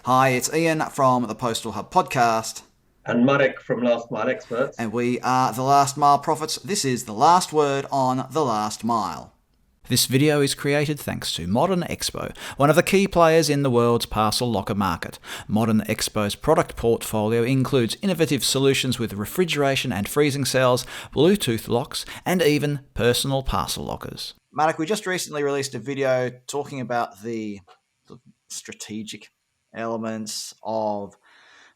Hi, it's Ian from the Postal Hub Podcast. And Marek from Last Mile Experts. And we are the Last Mile Prophets. This is the last word on the last mile. This video is created thanks to Modern Expo, one of the key players in the world's parcel locker market. Modern Expo's product portfolio includes innovative solutions with refrigeration and freezing cells, Bluetooth locks, and even personal parcel lockers. Marek, we just recently released a video talking about the strategic elements of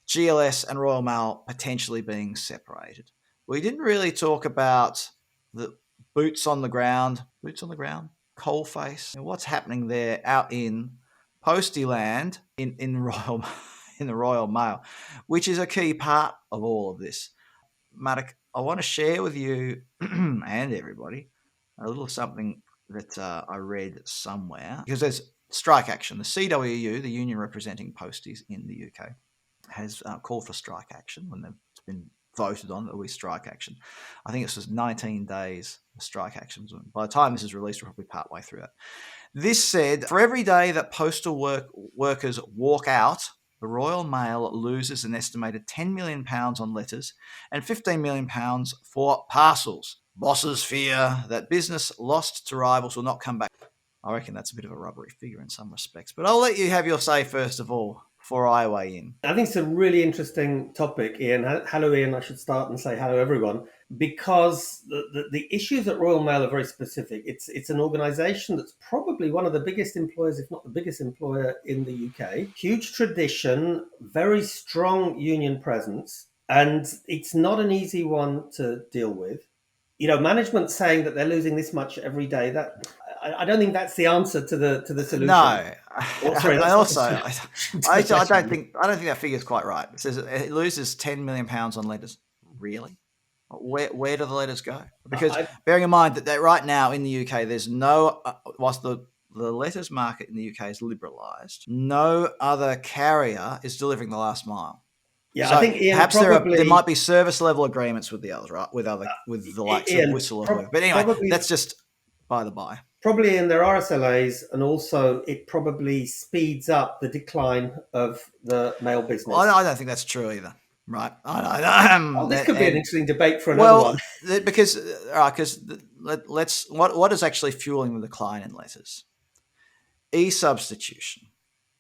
GLS and Royal Mail potentially being separated. We didn't really talk about the boots on the ground, coalface, and what's happening there out in Posty land in the Royal Mail, which is a key part of all of this. Marek, I want to share with you and everybody a little something that I read somewhere, because there's strike action. The CWU, the union representing posties in the UK, has called for strike action when it's been voted on that we strike action. I think it's just 19 days of strike action. By the time this is released, we're probably partway through it. This said, for every day that postal workers walk out, the Royal Mail loses an estimated £10 million on letters and £15 million for parcels. Bosses fear that business lost to rivals will not come back. I reckon that's a bit of a rubbery figure in some respects, but I'll let you have your say first of all before I weigh in. I think it's a really interesting topic, Ian. Hello, Ian. I should start and say hello, everyone, because the issues at Royal Mail are very specific. It's an organisation that's probably one of the biggest employers, if not the biggest employer in the UK. Huge tradition, very strong union presence, and it's not an easy one to deal with. You know, management saying that they're losing this much every day, that I don't think that's the answer to the solution. No, sorry. I don't think that figure is quite right. It says it loses £10 million on letters. Really? Where do the letters go? Because bearing in mind that right now in the UK, there's no whilst the letters market in the UK is liberalised, no other carrier is delivering the last mile. Yeah, so I think Ian perhaps there might be service level agreements with the others, right? With the likes Ian, of Whistle or whoever. But anyway, that's just by the by. Probably in their RSLAs, and also it probably speeds up the decline of the mail business. Well, I don't think that's true either. Right? This could be an interesting debate for another one. Because what is actually fueling the decline in letters? E-substitution.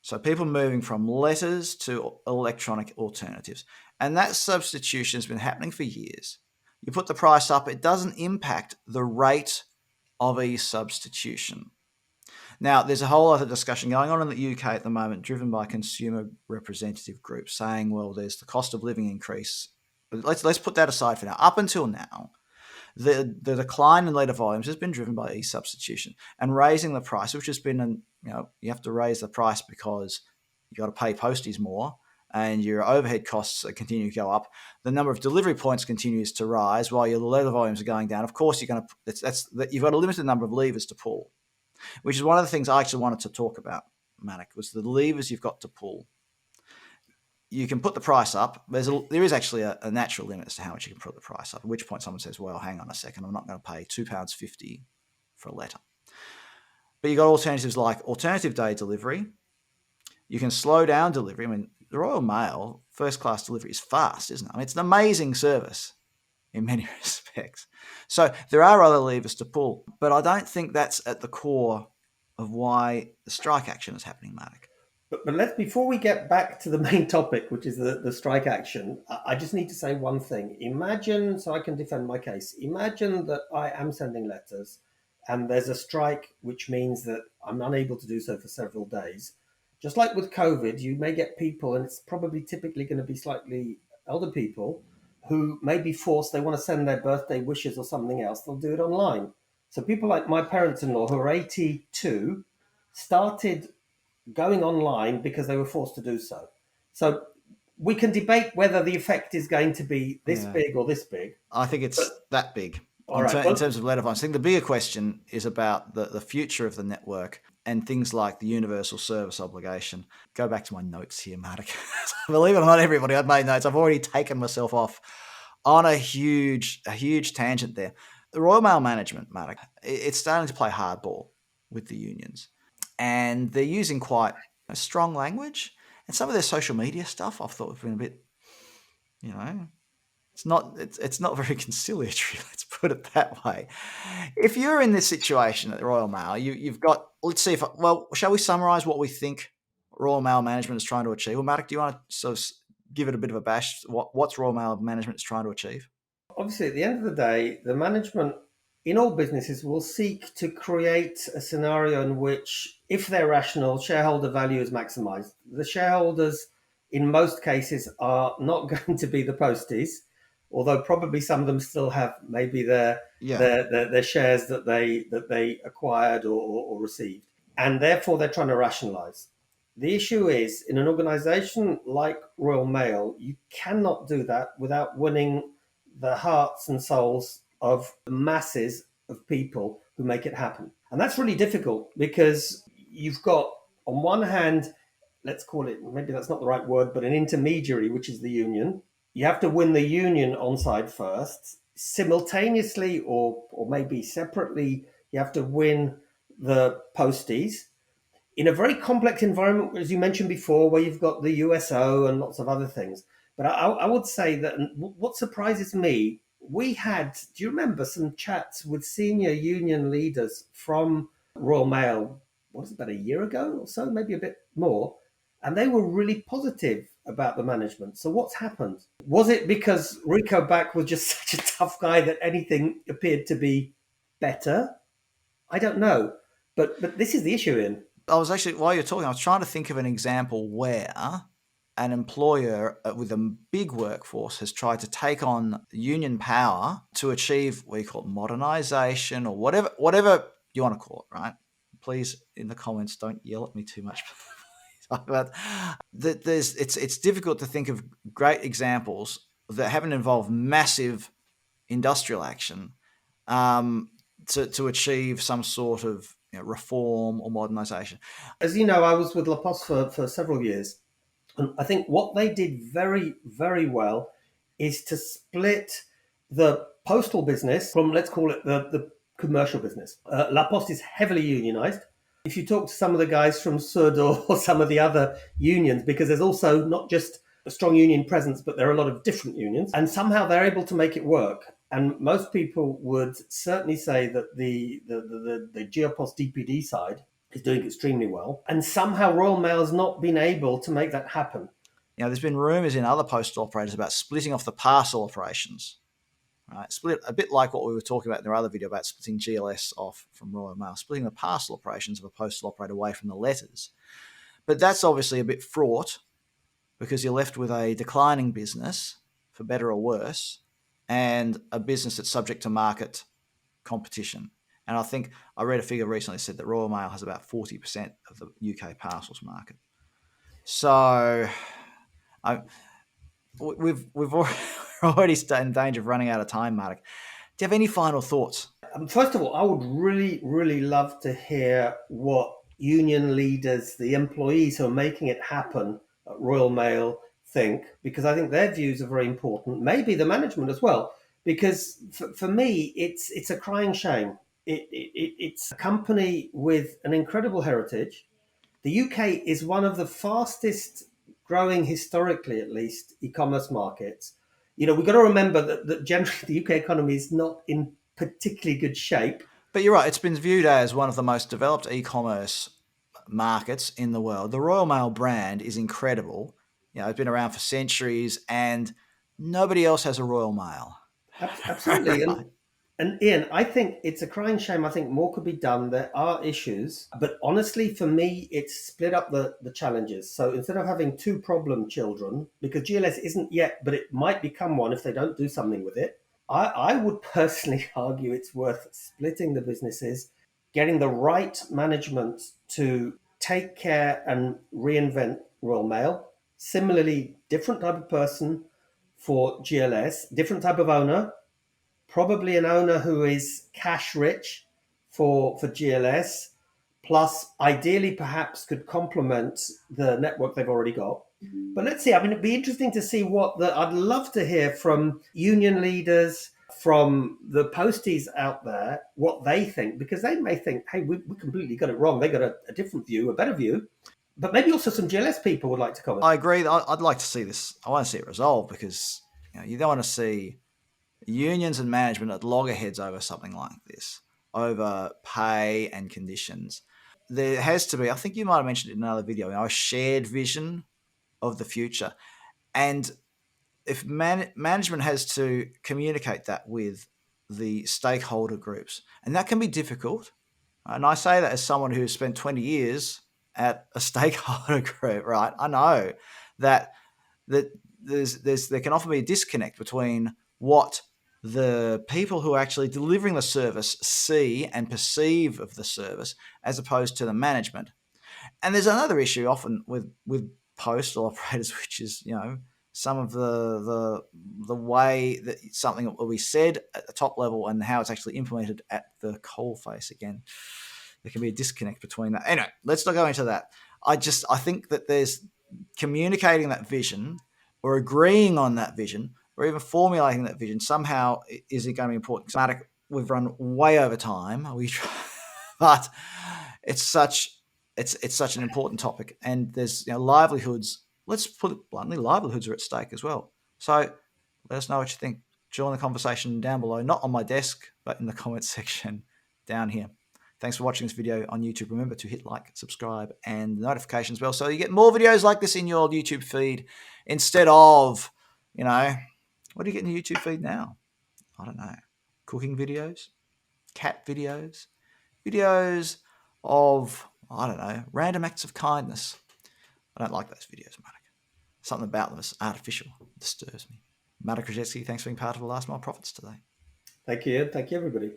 So people moving from letters to electronic alternatives. And that substitution has been happening for years. You put the price up, it doesn't impact the rate of e-substitution. Now, there's a whole other discussion going on in the UK at the moment, driven by consumer representative groups, saying, well, there's the cost of living increase. But let's put that aside for now. Up until now, the decline in letter volumes has been driven by e-substitution and raising the price, which has been, you have to raise the price because you got to pay posties more and your overhead costs continue to go up. The number of delivery points continues to rise while your letter volumes are going down. Of course, you've got a limited number of levers to pull, which is one of the things I actually wanted to talk about, Marek, was the levers you've got to pull. You can put the price up. There is actually a natural limit as to how much you can put the price up, at which point someone says, well, hang on a second, I'm not going to pay £2.50 for a letter. But you've got alternatives like alternative day delivery. You can slow down delivery. I mean, the Royal Mail first-class delivery is fast, isn't it? I mean, it's an amazing service in many respects. So there are other levers to pull, but I don't think that's at the core of why the strike action is happening, Marek. But before we get back to the main topic, which is the strike action, I just need to say one thing. Imagine, so I can defend my case, imagine that I am sending letters and there's a strike, which means that I'm unable to do so for several days. Just like with COVID, you may get people, and it's probably typically going to be slightly elder people, who may be forced, they want to send their birthday wishes or something else, they'll do it online. So people like my parents-in-law, who are 82, started going online because they were forced to do so. So we can debate whether the effect is going to be this big or this big. I think it's that big. In terms of letter volumes, I think the bigger question is about the future of the network and things like the universal service obligation. Go back to my notes here, Marek. Believe it or not, everybody, I've made notes. I've already taken myself off on a huge tangent there. The Royal Mail management, Marek, it's starting to play hardball with the unions. And they're using quite a strong language. And some of their social media stuff I've thought has been a bit, it's not very conciliatory, let's put it that way. If you're in this situation at the Royal Mail, you've got, let's see shall we summarise what we think Royal Mail management is trying to achieve? Well, Marek, do you want to sort of give it a bit of a bash? What's Royal Mail management is trying to achieve? Obviously, at the end of the day, the management in all businesses will seek to create a scenario in which, if they're rational, shareholder value is maximised. The shareholders, in most cases, are not going to be the posties, although probably some of them still have maybe their shares that they acquired or received, and therefore they're trying to rationalise. The issue is, in an organisation like Royal Mail, you cannot do that without winning the hearts and souls of the masses of people who make it happen. And that's really difficult because you've got, on one hand, let's call it, maybe that's not the right word, but an intermediary, which is the union. You have to win the union on side first. Simultaneously, or maybe separately, you have to win the posties in a very complex environment, as you mentioned before, where you've got the USO and lots of other things. But I would say that what surprises me, we had, do you remember, some chats with senior union leaders from Royal Mail, what was it, about a year ago or so, maybe a bit more, and they were really positive about the management. So what's happened? Was it because Rico Back was just such a tough guy that anything appeared to be better? I don't know. But this is the issue, Ian. I was actually, while you're talking, I was trying to think of an example where an employer with a big workforce has tried to take on union power to achieve what you call it, modernisation, or whatever you want to call it, right? Please, in the comments, don't yell at me too much. But it's difficult to think of great examples that haven't involved massive industrial action to achieve some sort of reform or modernisation. As you know, I was with La Poste for several years. And I think what they did very, very well is to split the postal business from, let's call it, the commercial business. La Poste is heavily unionised. If you talk to some of the guys from Sud or some of the other unions, because there's also not just a strong union presence, but there are a lot of different unions, and somehow they're able to make it work. And most people would certainly say that the Geopost DPD side is doing extremely well. And somehow Royal Mail has not been able to make that happen. There's been rumours in other postal operators about splitting off the parcel operations. Right? Split a bit like what we were talking about in our other video about splitting GLS off from Royal Mail, splitting the parcel operations of a postal operator away from the letters. But that's obviously a bit fraught because you're left with a declining business, for better or worse, and a business that's subject to market competition. And I think I read a figure recently that said that Royal Mail has about 40% of the UK parcels market. So we've already in danger of running out of time, Marek. Do you have any final thoughts? First of all, I would really, really love to hear what union leaders, the employees who are making it happen at Royal Mail think, because I think their views are very important. Maybe the management as well, because for me, it's a crying shame. It's a company with an incredible heritage. The UK is one of the fastest growing, historically at least, e-commerce markets. We've got to remember that generally the UK economy is not in particularly good shape. But you're right, it's been viewed as one of the most developed e-commerce markets in the world. The Royal Mail brand is incredible. It's been around for centuries and nobody else has a Royal Mail. Absolutely. And Ian, I think it's a crying shame. I think more could be done. There are issues, but honestly, for me, it's split up the challenges. So instead of having two problem children, because GLS isn't yet, but it might become one if they don't do something with it, I would personally argue it's worth splitting the businesses, getting the right management to take care and reinvent Royal Mail. Similarly, different type of person for GLS, different type of owner, probably an owner who is cash rich for GLS, plus ideally perhaps could complement the network they've already got. But let's see, it'd be interesting to see I'd love to hear from union leaders, from the posties out there, what they think, because they may think, hey, we completely got it wrong. They got a different view, a better view. But maybe also some GLS people would like to comment. I agree. I'd like to see this. I want to see it resolved because you don't want to see unions and management at loggerheads over something like this, over pay and conditions. There has to be, I think you might have mentioned it in another video, a shared vision of the future. And if management has to communicate that with the stakeholder groups, and that can be difficult. And I say that as someone who has spent 20 years at a stakeholder group, right? I know that there can often be a disconnect between what the people who are actually delivering the service see and perceive of the service as opposed to the management. And there's another issue often with postal operators, which is, some of the way that something will be said at the top level and how it's actually implemented at the coalface. Again, there can be a disconnect between that. Anyway, let's not go into that. I think that there's communicating that vision or agreeing on that vision or even formulating that vision somehow is going to be important. Marek, we've run way over time, but it's such an important topic, and there's livelihoods. Let's put it bluntly, livelihoods are at stake as well. So let us know what you think. Join the conversation down below, not on my desk, but in the comments section down here. Thanks for watching this video on YouTube. Remember to hit like, subscribe, and the notifications bell so you get more videos like this in your YouTube feed instead of, what do you get in your YouTube feed now? I don't know. Cooking videos, cat videos, videos of, I don't know, random acts of kindness. I don't like those videos, Marek. Something about them is artificial. It disturbs me. Marek Różycki, thanks for being part of the Last Mile Profits today. Thank you. Thank you, everybody.